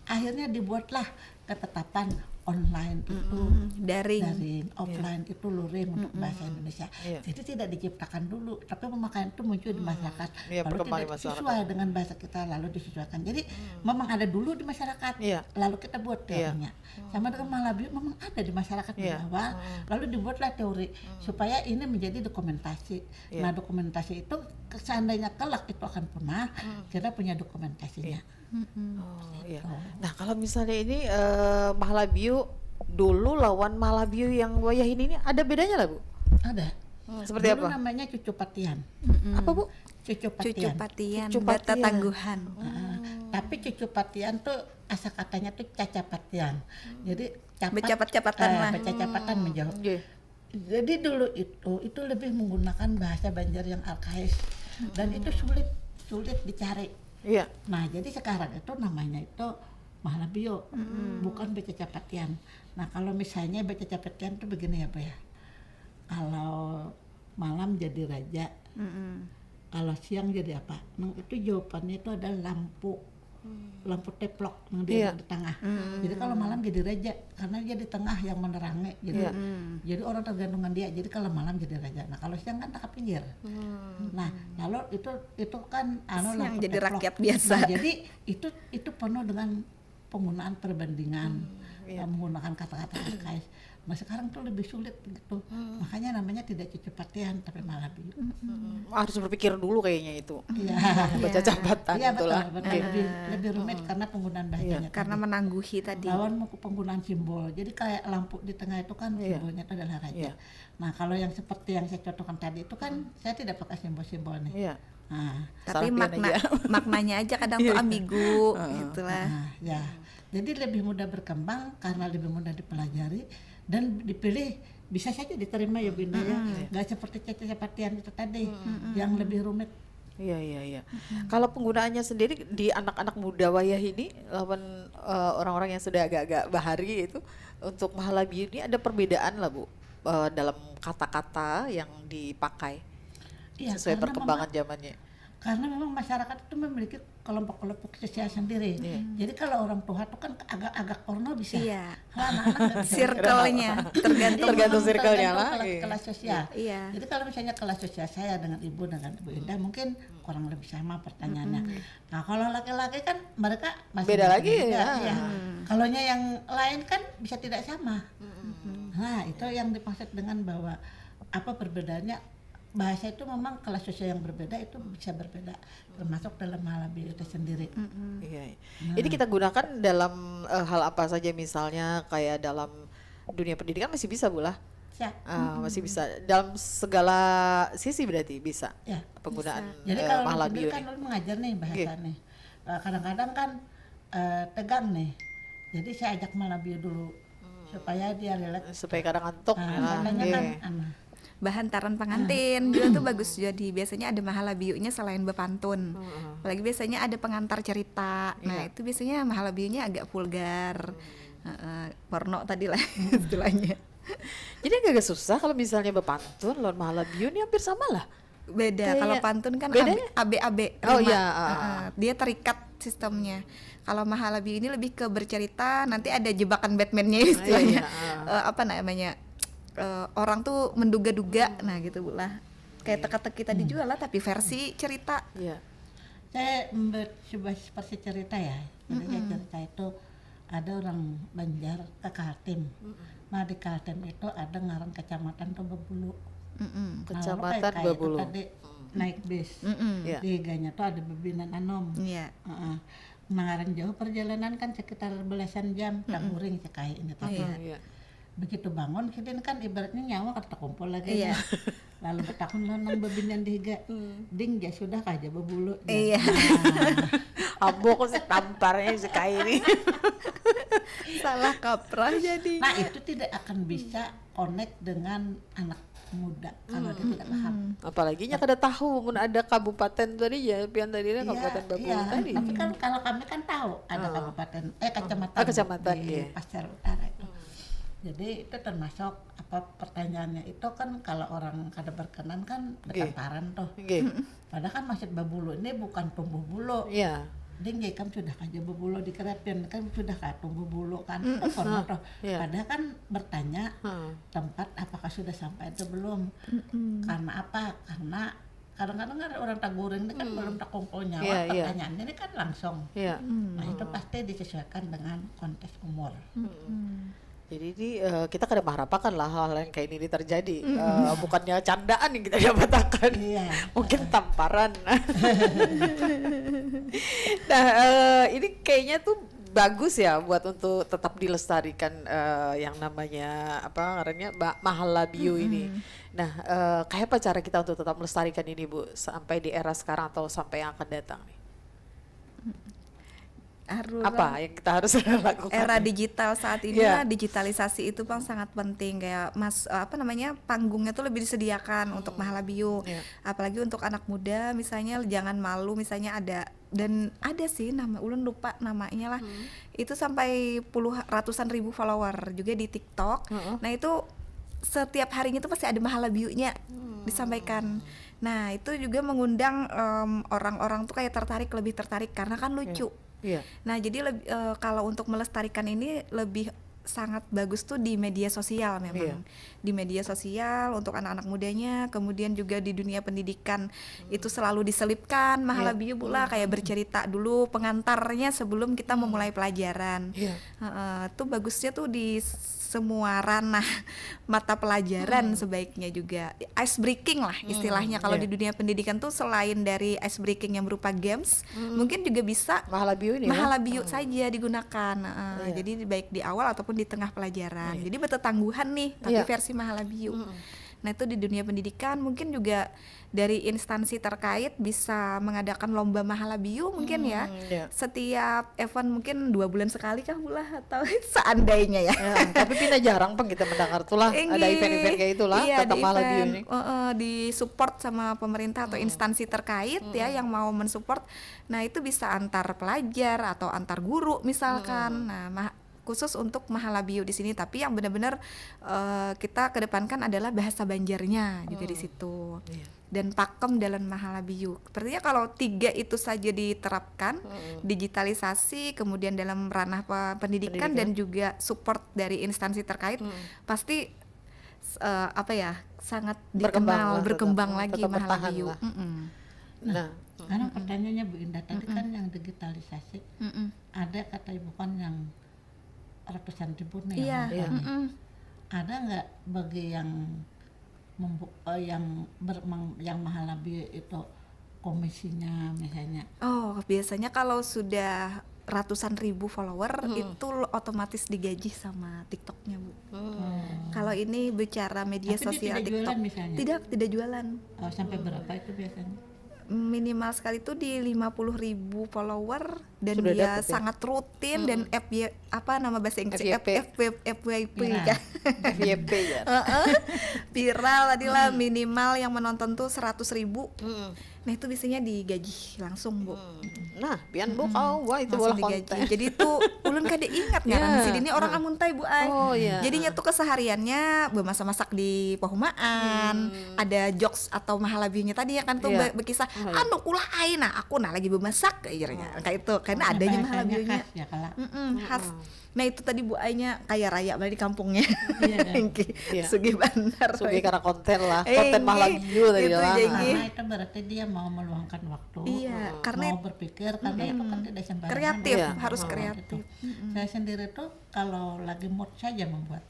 Akhirnya dibuatlah ketetapan online itu daring, offline itu luring untuk bahasa Indonesia. Jadi tidak diciptakan dulu, tapi pemakaian itu muncul di masyarakat. Lalu berkembang tidak di masyarakat. sesuai dengan bahasa kita lalu disesuaikan. Jadi memang ada dulu di masyarakat, lalu kita buat teorinya. Sama dengan Malabi memang ada di masyarakat di bawah, lalu dibuatlah teori supaya ini menjadi dokumentasi. Nah dokumentasi itu seandainya kelak itu akan punah, kita punya dokumentasinya. Oh iya. Nah kalau misalnya ini Mahlabiu dulu lawan Mahlabiu yang wayah ini ada bedanya lah Bu? Ada. Seperti Dulu apa? namanya cucu patian. Apa Bu? Cucu Cucu patian. patian, Cucu bata patian. tangguhan. Tapi cucu patian tuh asal katanya tuh caca patian. Jadi Bercapat-capatan lah. Bercapat-capatan menjauh. Iya. Jadi dulu itu lebih menggunakan bahasa Banjar yang arkais dan itu sulit dicari. Iya. Nah jadi sekarang itu namanya itu Mahlabiu, bukan Becacapatian. Nah kalau misalnya Becacapatian itu begini ya Pak ya, kalau malam jadi raja, kalau siang jadi apa? Nah itu jawabannya itu adalah lampu teplok yang dia di tengah. Jadi kalau malam jadi raja karena dia di tengah yang menerangi. Jadi orang tergantungan dia. Jadi kalau malam jadi raja. Nah kalau siang kan tak pinggir. Nah lalu itu kan Siang lampu jadi teplok. rakyat biasa. Nah, jadi itu penuh dengan penggunaan perbandingan, menggunakan kata-kata arkais. Nah sekarang tuh lebih sulit gitu. Makanya namanya tidak cucu patian tapi Mahlabiu. Harus berpikir dulu kayaknya itu. Iya. Baca catatan Iya itulah. betul. Lebih rumit karena penggunaan bahasanya. Karena menangguhi tadi. Lawan penggunaan simbol. Jadi kayak lampu di tengah itu kan simbolnya itu adalah raja. Nah kalau yang seperti yang saya contohkan tadi itu kan saya tidak pakai simbol-simbol nih. Iya. Nah, Tapi Sarapian aja. maknanya aja kadang tuh ambigu gitulah. nah, ya. Jadi lebih mudah berkembang karena lebih mudah dipelajari dan dipilih bisa saja diterima ya Binda ya. Nggak seperti caca-capatian itu tadi yang lebih rumit. Iya. Kalau penggunaannya sendiri di anak-anak muda wayah ini lawan orang-orang yang sudah agak-agak bahari itu untuk Mahlabiu ini ada perbedaan lah Bu dalam kata-kata yang dipakai Iya, sesuai karena perkembangan zamannya. Karena memang masyarakat itu memiliki kelompok-kelompok sosial sendiri. Jadi kalau orang tua tuh kan agak-agak porno bisa. Iya. Kalau anak-anak nggak bisa. Circle-nya tergantung. Tergantung Memang circle-nya lah. Kelas sosial. Iya. Jadi kalau misalnya kelas sosial saya dengan Ibu Indah mungkin kurang lebih sama pertanyaannya. Nah kalau laki-laki kan mereka masih Beda lagi beda, ya. iya. Kalaunya yang lain kan bisa tidak sama. Nah itu yang dimaksud dengan bahwa apa perbedaannya. Bahasa itu memang kelas sosial yang berbeda itu bisa berbeda termasuk dalam Mahlabiu itu sendiri. Iya. Ini kita gunakan dalam hal apa saja misalnya kayak dalam dunia pendidikan masih bisa Bu lah. Ya. Masih bisa dalam segala sisi berarti bisa Ya, penggunaan Jadi kalau Mahlabiu sendiri kan ini. lu mengajar nih bahasa nih. Kadang-kadang kan tegang nih. Jadi saya ajak Mahlabiu dulu supaya dia relax. Supaya kadang ngantuk ya. Katanya kan Bahan taran pengantin juga tuh bagus, jadi biasanya ada Mahlabiunya selain bepantun. Apalagi biasanya ada pengantar cerita. Nah itu biasanya Mahlabiunya agak vulgar, porno tadi lah istilahnya. Jadi agak susah kalau misalnya bepantun lawan Mahlabiu ini hampir sama lah. Beda, Kayak- kalau pantun kan bedanya? AB Oh, rima. iya, Dia terikat sistemnya. Kalau Mahlabiu ini lebih ke bercerita, nanti ada jebakan Batman-nya istilahnya. Apa namanya? Orang tuh menduga-duga, nah gitu Bu lah. Kayak teka-teki tadi juga lah, tapi versi cerita. Iya. saya membuat sebuah seperti cerita ya. Jadi cerita itu ada orang Banjar ke Kaltim. Nah di Kaltim itu ada ngaran kecamatan tuh Bebulu. Kecamatan Nah, lalu kayak Bebulu. itu tadi naik bis. Iya. Di Ganya tuh ada Bebinan Anom. Iya. Ngaran jauh perjalanan kan sekitar belasan jam, tak muring cekai ini tapi. Iya. begitu bangun kita ini kan ibaratnya nyawa terkumpul lagi. Iya. Lalu bertakun lo nang bebinyan dihiga. Ding ya sudah kaja bebulu. Iya. Abok sih tamparnya si ini. Salah kaprah jadi. Nah itu tidak akan bisa connect dengan anak muda kalau dia tidak paham. Apalagi nya kada tahu mun ada kabupaten tadi ya pian tadi kabupaten Babulu tadi. Tapi kan kalau kami kan tahu ada kabupaten kecamatan, kecamatan, di iya. Pasir Utara itu. Jadi itu termasuk apa pertanyaannya itu kan kalau orang kada berkenan kan bertamparan tuh. Padahal kan Masjid Babulu ini bukan tumbuh bulu. Iya. Ding kan sudah kaja bebulu di kerapin kan sudah tumbuh bulu kan. Toh. Padahal kan bertanya tempat apakah sudah sampai itu belum. Karena apa? Karena kadang-kadang ada orang taguring ini kan belum tak kumpul nyawa, pertanyaannya ini kan langsung. Nah itu pasti disesuaikan dengan konteks umur. Jadi kita kada mengharapkan lah hal yang kayak ini terjadi. Bukannya candaan yang kita dapatkan. Mungkin tamparan. Nah ini kayaknya tuh bagus ya buat untuk tetap dilestarikan yang namanya apa ngarannya Mahalabiu ini. Nah kayak apa cara kita untuk tetap melestarikan ini Bu sampai di era sekarang atau sampai yang akan datang nih? Apa yang kita harus lakukan? Era digital saat ini digitalisasi itu Bang sangat penting kayak panggungnya tuh lebih disediakan untuk Mahalabiu. Apalagi untuk anak muda misalnya jangan malu misalnya ada sih nama ulun lupa namanya lah. Itu sampai ratusan ribu follower juga di TikTok. Nah itu setiap harinya tuh pasti ada Mahalabiunya disampaikan. Nah itu juga mengundang orang-orang tuh kayak lebih tertarik karena kan lucu. Nah jadi kalau untuk melestarikan ini lebih sangat bagus tuh di media sosial memang. Di media sosial untuk anak-anak mudanya, kemudian juga di dunia pendidikan itu selalu diselipkan Mahalabiu pula kayak bercerita dulu pengantarnya sebelum kita memulai pelajaran. Tuh bagusnya tuh di semua ranah mata pelajaran sebaiknya juga ice breaking lah istilahnya kalau di dunia pendidikan tuh selain dari ice breaking yang berupa games mungkin juga bisa Mahalabiu saja digunakan. Jadi baik di awal ataupun di tengah pelajaran. Jadi bertetangguhan nih tapi versi Mahalabiu. Nah itu di dunia pendidikan mungkin juga dari instansi terkait bisa mengadakan lomba Mahalabiu mungkin setiap event mungkin 2 bulan sekali kah pula atau seandainya tapi pindah jarang kita mendengar tuh lah ada event-event kayak itulah tentang Mahalabiu ini. Di support sama pemerintah atau instansi terkait yang mau mensupport. Nah itu bisa antar pelajar atau antar guru misalkan. Nah khusus untuk Mahalabiu di sini tapi yang benar-benar kita kedepankan adalah bahasa Banjarnya juga di situ dan pakem dalam Mahalabiu. Sepertinya kalau 3 itu saja diterapkan digitalisasi kemudian dalam ranah pendidikan dan juga support dari instansi terkait pasti sangat berkembang lagi Mahalabiu. Nah karena pertanyaannya Bu Indah tadi kan yang digitalisasi ada kata Ibu kan yang ratusan ribu nih ada nggak bagi yang yang Mahalabiu itu komisinya misalnya? Biasanya kalau sudah ratusan ribu follower itu otomatis digaji sama TikToknya Bu. Kalau ini bicara media sosial tidak TikTok jualan misalnya? tidak jualan. Sampai berapa itu biasanya? Minimal sekali itu di 50.000 follower dan sudah dia dapet, sangat rutin dan nama bahasa Inggris FYP kan FYP ya. Viral tadilah minimal yang menonton tuh 100.000. Nah itu biasanya digaji langsung Bu. Nah pian Bu wah itu bola konten. Jadi tuh ulun kada ingat ngaran si ini orang amuntai Bu ai. Jadinya tuh kesehariannya bermasak-masak di Pahumaan, ada jokes atau Mahalabiunya tadi ya kan tuh berkisah anu ulah ai aku lagi bermasak kayaknya kayak itu karena adanya Mahalabiunya khas. Nah itu tadi Bu Ainya kaya raya di kampungnya. Sugih Bandar. Sugih karena konten lah, konten Mahalabiu tadi lah. Karena itu berarti dia mau meluangkan waktu, karena mau berpikir karena itu kan tidak sembarangan. Kreatif, harus kreatif. Saya sendiri tuh kalau lagi mood saja membuat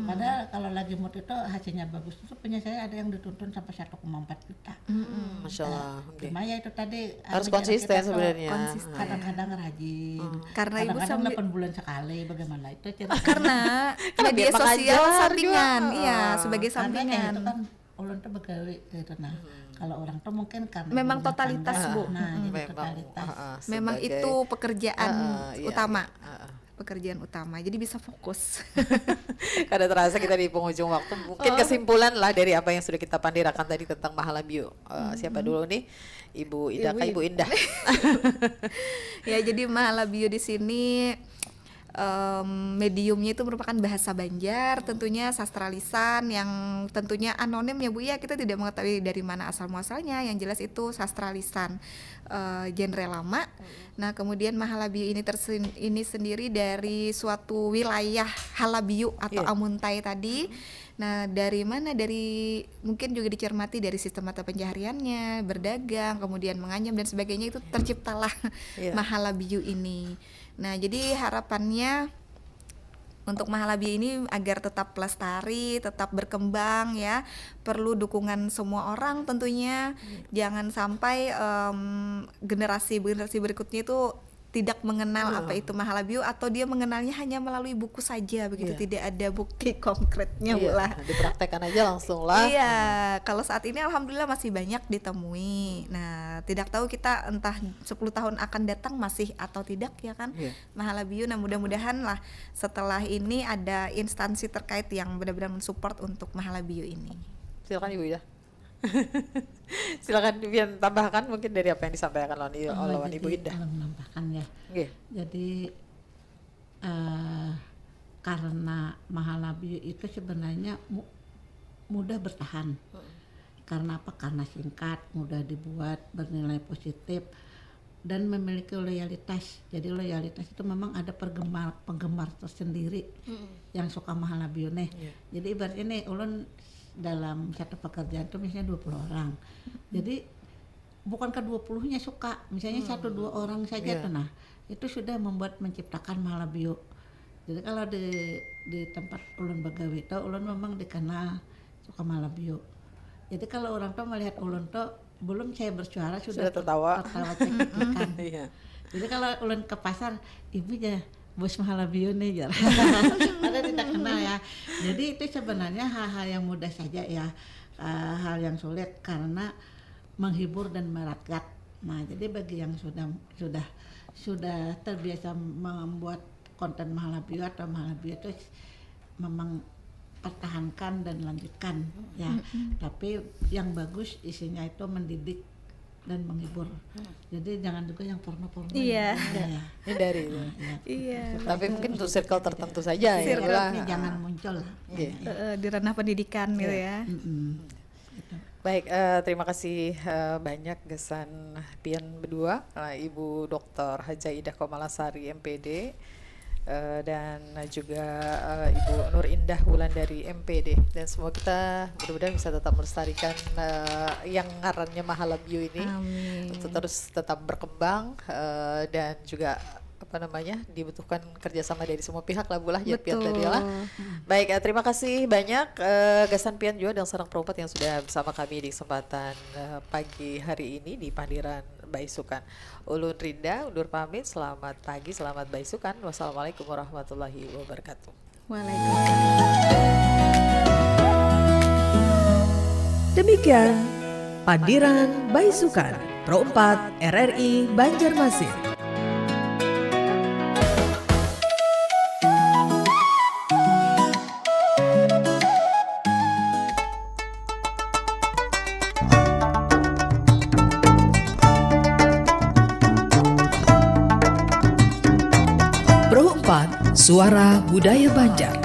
Padahal kalau lagi mood itu hasilnya bagus. Itu punya saya ada yang dituntun sampai 1,4 juta. Masya Allah. Cuma ya itu tadi Harus bicara konsisten kita tuh sebenarnya. kadang-kadang rajin. Karena ibu kadang-kadang sambil 8 bulan sekali bagaimana itu cerita. karena Karena media biar sosial mengajar sampingan, juga. iya sebagai Karena kayak sampingan. itu kan ulun tuh begawe gitu. Nah, kalau orang tuh mungkin karena Memang ibunya totalitas, tangga, Bu. Nah, jadi Memang, totalitas. Memang sebagai- itu pekerjaan iya, utama. iya. Pekerjaan utama. Jadi bisa fokus. Karena terasa kita di penghujung waktu. Mungkin kesimpulan lah dari apa yang sudah kita pandirakan tadi tentang Mahalabio. Siapa dulu nih? Ibu Ida, Ibu Indah. Ya, jadi Mahalabio di sini mediumnya itu merupakan bahasa Banjar, tentunya sastra lisan yang tentunya anonim ya Bu ya, kita tidak mengetahui dari mana asal muasalnya, yang jelas itu sastra lisan genre lama. Nah, kemudian Mahalabio ini sendiri dari suatu wilayah Halabiu atau Amuntai tadi. Nah, dari mana? Dari mungkin juga dicermati dari sistem mata pencahariannya, berdagang, kemudian menganyam dan sebagainya, itu terciptalah Mahalabio ini. Nah, jadi harapannya untuk Mahalabio ini agar tetap lestari, tetap berkembang ya, perlu dukungan semua orang tentunya. Jangan sampai generasi berikutnya itu tidak mengenal apa itu Mahalabio, atau dia mengenalnya hanya melalui buku saja begitu, tidak ada bukti konkretnya Bu lah. Dipraktekkan aja langsung lah. Iya, kalau saat ini alhamdulillah masih banyak ditemui. Nah, tidak tahu kita entah 10 tahun akan datang masih atau tidak ya kan Mahalabio. Nah, mudah-mudahan lah setelah ini ada instansi terkait yang benar-benar mensupport untuk Mahalabio ini. Silakan Ibu Ida. Silakan Vian tambahkan mungkin dari apa yang disampaikan oleh Ibu Indah. Kalau menambahkan ya. Nggih. Jadi karena Mahalabio itu sebenarnya mudah bertahan. Karena apa? Karena singkat, mudah dibuat, bernilai positif dan memiliki loyalitas. Jadi loyalitas itu memang ada penggemar tersendiri yang suka Mahalabio nih. Jadi ibaratnya nih ulun dalam satu pekerjaan itu misalnya 20 orang. Jadi bukan ke-20-nya suka, misalnya 1-2 orang saja tuh. Nah, itu sudah menciptakan Mahalabio. Jadi kalau di tempat ulun begawe itu ulun memang dikenal suka Mahalabio. Jadi kalau orang tuh melihat ulun tuh belum saya bersuara sudah tertawa cekik-cekikan. Jadi kalau ulun ke pasar, ibu ya bos Mahalabio nih ya. Ada tidak kenal ya. Jadi itu sebenarnya hal-hal yang mudah saja ya, hal yang sulit karena menghibur dan merakyat. Nah, jadi bagi yang sudah terbiasa membuat konten Mahalabio atau Mahalabio itu memang pertahankan dan lanjutkan ya. Tapi yang bagus isinya itu mendidik dan menghibur. Jadi jangan juga yang porno-porno. Iya. Hindari. Iya. Tapi mungkin untuk circle tertentu saja ya. Circle-nya jangan muncul lah. Di ranah pendidikan gitu ya. Baik, terima kasih banyak Gesan Pian berdua, Ibu Dr. Haja Ida Komalasari MPD dan juga Ibu Nur Indah Wulandari MPD, dan semua kita mudah-mudahan bisa tetap melestarikan yang ngarannya Mahalabio ini. Amin. Untuk terus tetap berkembang dan juga dibutuhkan kerjasama dari semua pihak lah Bu lah, ya Pian tadi lah. Baik, terima kasih banyak Gasan Pian juga dan Sarang Perempat yang sudah bersama kami di kesempatan pagi hari ini di Pandiran Baisukan. Ulun Rinda undur pamit, selamat pagi, selamat Baisukan. Wassalamualaikum warahmatullahi wabarakatuh. Demikian Pandiran Baisukan Pro 4 RRI Banjarmasin. Pro 4 Suara Budaya Banjar.